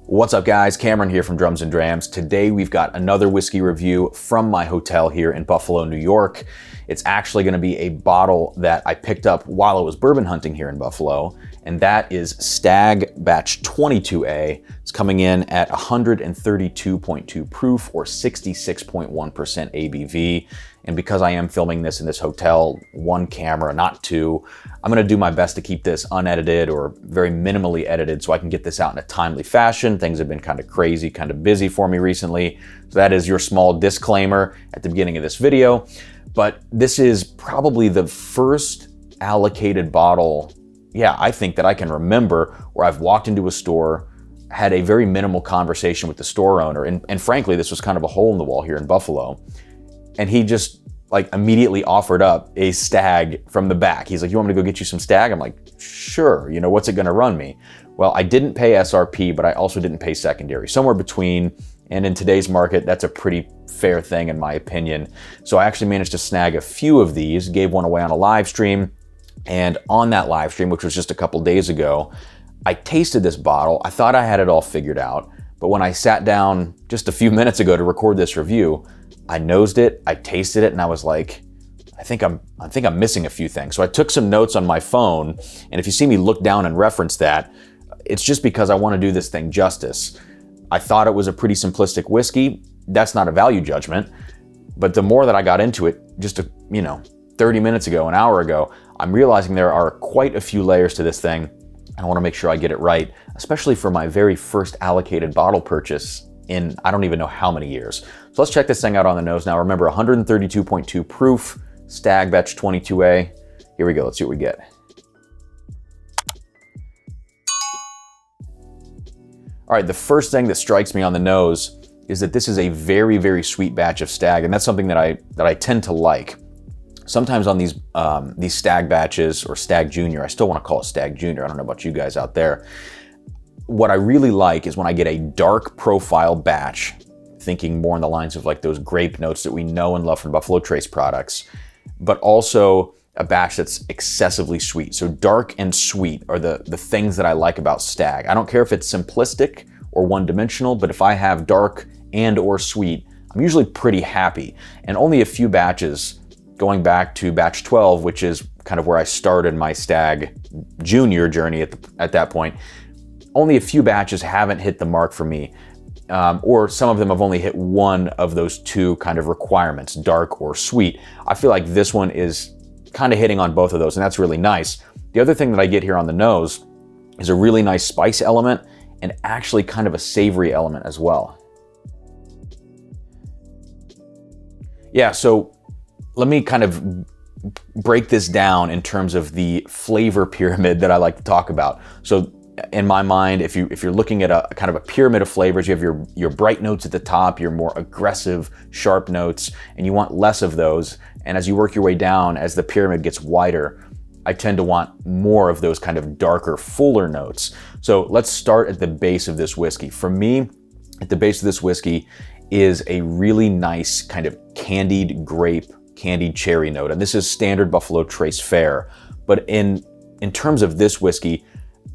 What's up guys, Cameron here from Drums and Drams. Today we've got another whiskey review from my hotel here in Buffalo, New York. It's actually going to be a bottle that I picked up while I was bourbon hunting here in Buffalo, and that is Stagg Batch 22A. It's coming in at 132.2 proof or 66.1% ABV. And because I am filming this in this hotel, one camera, not two, I'm gonna do my best to keep this unedited or very minimally edited so I can get this out in a timely fashion. Things have been kind of crazy, kind of busy for me recently. So that is your small disclaimer at the beginning of this video. But this is probably the first allocated bottle, I think that I can remember where I've walked into a store, had a very minimal conversation with the store owner. And frankly, this was kind of a hole in the wall here in Buffalo. And he just like immediately offered up a Stagg from the back. He's like, "You want me to go get you some Stagg?" I'm like, "Sure, what's it gonna run me?" Well, I didn't pay SRP, but I also didn't pay secondary, somewhere between. And in today's market, that's a pretty fair thing in my opinion. So I actually managed to snag a few of these, gave one away on a live stream. And on that live stream, which was just a couple days ago, I tasted this bottle. I thought I had it all figured out. But when I sat down just a few minutes ago to record this review, I nosed it, I tasted it, and I was like, I think I'm missing a few things. So I took some notes on my phone, and if you see me look down and reference that, it's just because I want to do this thing justice. I thought it was a pretty simplistic whiskey. That's not a value judgment, but the more that I got into it, just 30 minutes ago, an hour ago, I'm realizing there are quite a few layers to this thing. I want to make sure I get it right, especially for my very first allocated bottle purchase in I don't even know how many years. So let's check this thing out on the nose now. Remember, 132.2 proof, Stagg Batch 22A. Here we go, let's see what we get. All right, the first thing that strikes me on the nose is that this is a very, very sweet batch of Stagg, and that's something that I tend to like. Sometimes on these Stagg batches, or Stagg Junior, I still want to call it Stagg Junior, I don't know about you guys out there. What I really like is when I get a dark profile batch, thinking more on the lines of like those grape notes that we know and love from Buffalo Trace products, but also a batch that's excessively sweet. So dark and sweet are the things that I like about Stagg. I don't care if it's simplistic or one-dimensional, but if I have dark and or sweet, I'm usually pretty happy. And only a few batches, going back to batch 12, which is kind of where I started my Stagg Junior journey at that point, only a few batches haven't hit the mark for me, or some of them have only hit one of those two kind of requirements, dark or sweet. I feel like this one is kind of hitting on both of those, and that's really nice. The other thing that I get here on the nose is a really nice spice element and actually kind of a savory element as well. Yeah, so let me kind of break this down in terms of the flavor pyramid that I like to talk about. So in my mind, if you're looking at a kind of a pyramid of flavors, you have your bright notes at the top, your more aggressive, sharp notes, and you want less of those. And as you work your way down, as the pyramid gets wider, I tend to want more of those kind of darker, fuller notes. So let's start at the base of this whiskey. For me, at the base of this whiskey is a really nice kind of candied grape, candied cherry note. And this is standard Buffalo Trace fare. But in terms of this whiskey,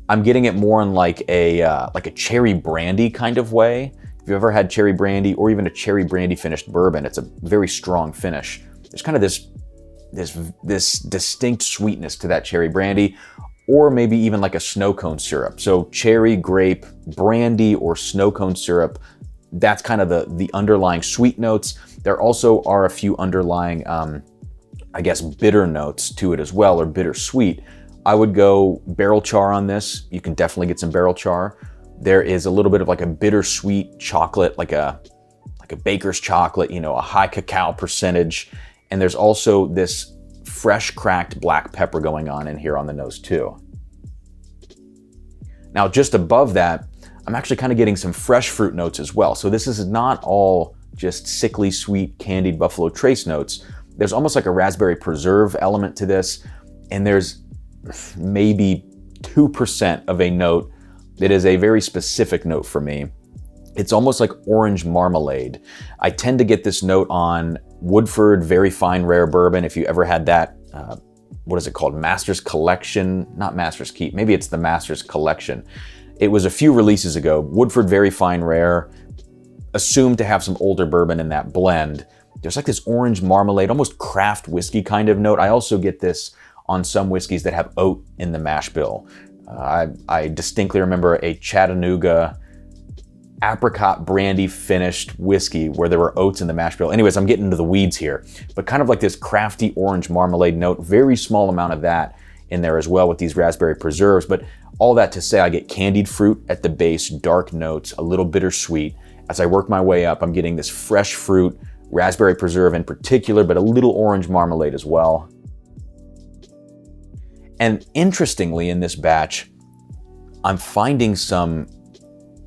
I'm getting it more in like a cherry brandy kind of way. If you've ever had cherry brandy or even a cherry brandy finished bourbon, it's a very strong finish. There's kind of this distinct sweetness to that cherry brandy, or maybe even like a snow cone syrup. So cherry, grape, brandy, or snow cone syrup, that's kind of the underlying sweet notes. There also are a few underlying, bitter notes to it as well, or bittersweet. I would go barrel char on this. You can definitely get some barrel char. There is a little bit of like a bittersweet chocolate, like a baker's chocolate, a high cacao percentage. And there's also this fresh cracked black pepper going on in here on the nose too. Now, just above that, I'm actually kind of getting some fresh fruit notes as well. So this is not all just sickly sweet candied Buffalo Trace notes. There's almost like a raspberry preserve element to this. And there's maybe 2% of a note that is a very specific note for me. It's almost like orange marmalade. I tend to get this note on Woodford Very Fine Rare Bourbon. If you ever had that, what is it called? Master's Collection, not Master's Keep. Maybe it's the Master's Collection. It was a few releases ago. Woodford Very Fine Rare, assumed to have some older bourbon in that blend. There's like this orange marmalade, almost craft whiskey kind of note. I also get this on some whiskeys that have oat in the mash bill. I distinctly remember a Chattanooga apricot brandy finished whiskey where there were oats in the mash bill. Anyways, I'm getting into the weeds here, but kind of like this crafty orange marmalade note, very small amount of that in there as well with these raspberry preserves. But all that to say, I get candied fruit at the base, dark notes, a little bittersweet. As I work my way up, I'm getting this fresh fruit, raspberry preserve in particular, but a little orange marmalade as well. And interestingly, in this batch, I'm finding some,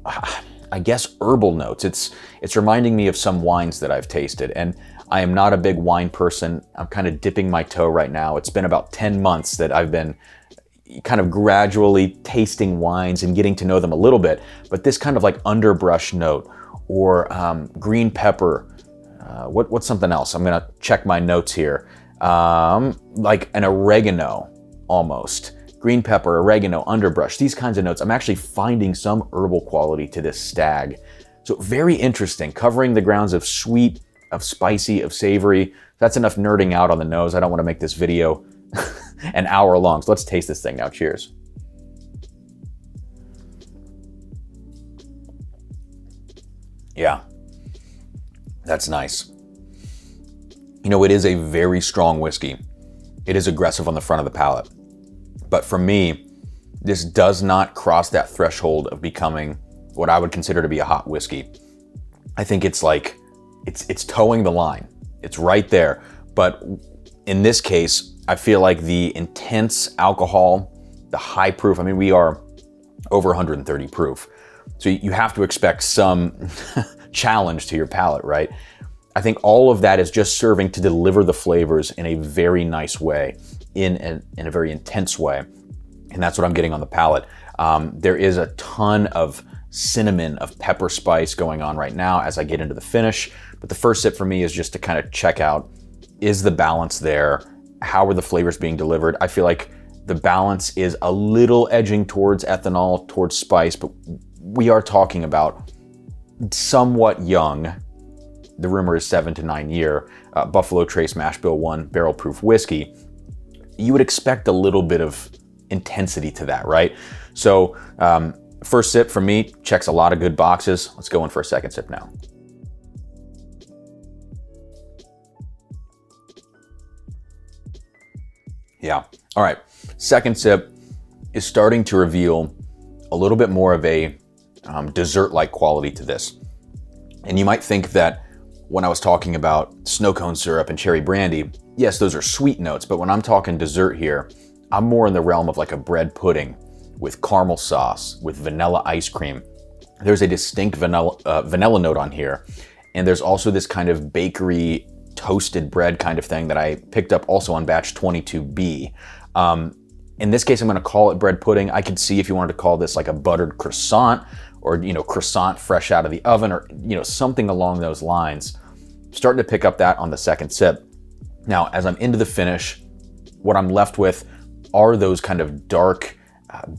I guess, herbal notes. It's reminding me of some wines that I've tasted, and I am not a big wine person. I'm kind of dipping my toe right now. It's been about 10 months that I've been kind of gradually tasting wines and getting to know them a little bit, but this kind of like underbrush note or green pepper. What's something else? I'm gonna check my notes here. Like an oregano almost. Green pepper, oregano, underbrush, these kinds of notes. I'm actually finding some herbal quality to this Stagg. So very interesting, covering the grounds of sweet, of spicy, of savory. That's enough nerding out on the nose. I don't want to make this video an hour long. So let's taste this thing now. Cheers. Yeah, that's nice. You know, it is a very strong whiskey. It is aggressive on the front of the palate. But for me, this does not cross that threshold of becoming what I would consider to be a hot whiskey. I think it's like, it's towing the line. It's right there. But in this case, I feel like the intense alcohol, the high proof, I mean, we are over 130 proof. So you have to expect some challenge to your palate, right? I think all of that is just serving to deliver the flavors in a very nice way, in a very intense way. And that's what I'm getting on the palate. There is a ton of cinnamon, of pepper spice going on right now as I get into the finish. But the first sip for me is just to kind of check out, is the balance there? How are the flavors being delivered? I feel like the balance is a little edging towards ethanol, towards spice, but we are talking about somewhat young, the rumor is 7 to 9 year, Buffalo Trace Mash Bill 1 barrel proof whiskey. You would expect a little bit of intensity to that, right? So first sip for me checks a lot of good boxes. Let's go in for a second sip now. Yeah, all right. Second sip is starting to reveal a little bit more of a dessert-like quality to this. And you might think that when I was talking about snow cone syrup and cherry brandy, yes, those are sweet notes, but when I'm talking dessert here, I'm more in the realm of like a bread pudding with caramel sauce, with vanilla ice cream. There's a distinct vanilla note on here. And there's also this kind of bakery toasted bread kind of thing that I picked up also on batch 22B. In this case, I'm gonna call it bread pudding. I could see if you wanted to call this like a buttered croissant, or, you know, croissant fresh out of the oven, or, you know, something along those lines. Starting to pick up that on the second sip. Now, as I'm into the finish, what I'm left with are those kind of dark,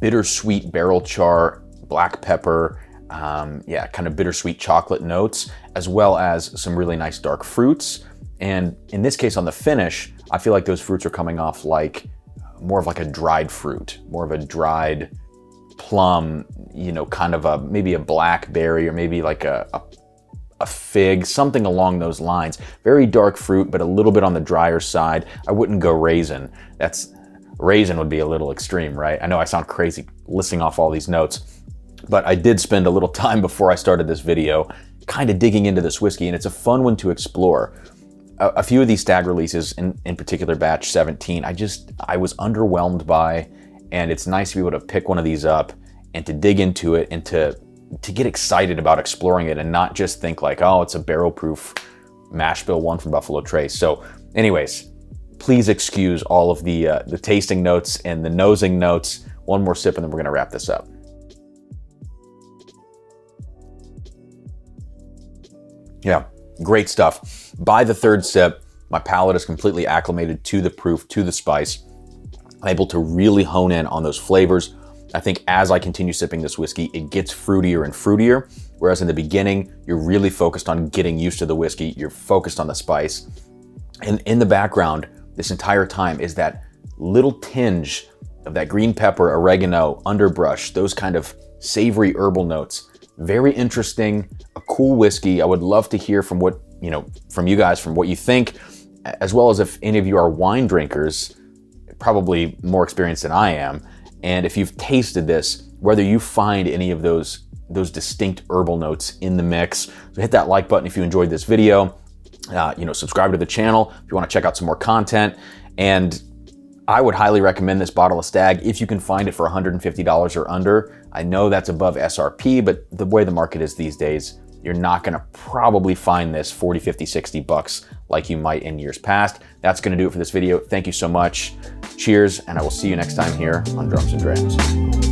bittersweet barrel char, black pepper, kind of bittersweet chocolate notes, as well as some really nice dark fruits. And in this case, on the finish, I feel like those fruits are coming off like more of like a dried fruit, more of a dried plum, you know, kind of maybe a blackberry, or maybe like a fig, something along those lines. Very dark fruit, but a little bit on the drier side. I wouldn't go raisin. Raisin would be a little extreme, right? I know I sound crazy listing off all these notes, but I did spend a little time before I started this video kind of digging into this whiskey, and it's a fun one to explore. A few of these Stagg releases, in particular batch 17, I was underwhelmed by, and it's nice to be able to pick one of these up and to dig into it and to get excited about exploring it and not just think like, oh, it's a barrel proof mash bill 1 from Buffalo Trace. So anyways, please excuse all of the tasting notes and the nosing notes. One more sip and then we're gonna wrap this up. Yeah, great stuff. By the third sip, my palate is completely acclimated to the proof, to the spice. I'm able to really hone in on those flavors. I think as I continue sipping this whiskey, it gets fruitier and fruitier. Whereas in the beginning, you're really focused on getting used to the whiskey. You're focused on the spice. And in the background, this entire time is that little tinge of that green pepper, oregano, underbrush, those kind of savory herbal notes. Very interesting, a cool whiskey. I would love to hear from what, from you guys, from what you think, as well as if any of you are wine drinkers, probably more experienced than I am. And if you've tasted this, whether you find any of those distinct herbal notes in the mix. So hit that like button if you enjoyed this video. Subscribe to the channel if you want to check out some more content. And I would highly recommend this bottle of Stagg if you can find it for $150 or under. I know that's above SRP, but the way the market is these days, you're not gonna probably find this 40, 50, 60 bucks like you might in years past. That's gonna do it for this video. Thank you so much. Cheers, and I will see you next time here on Drums and Drams.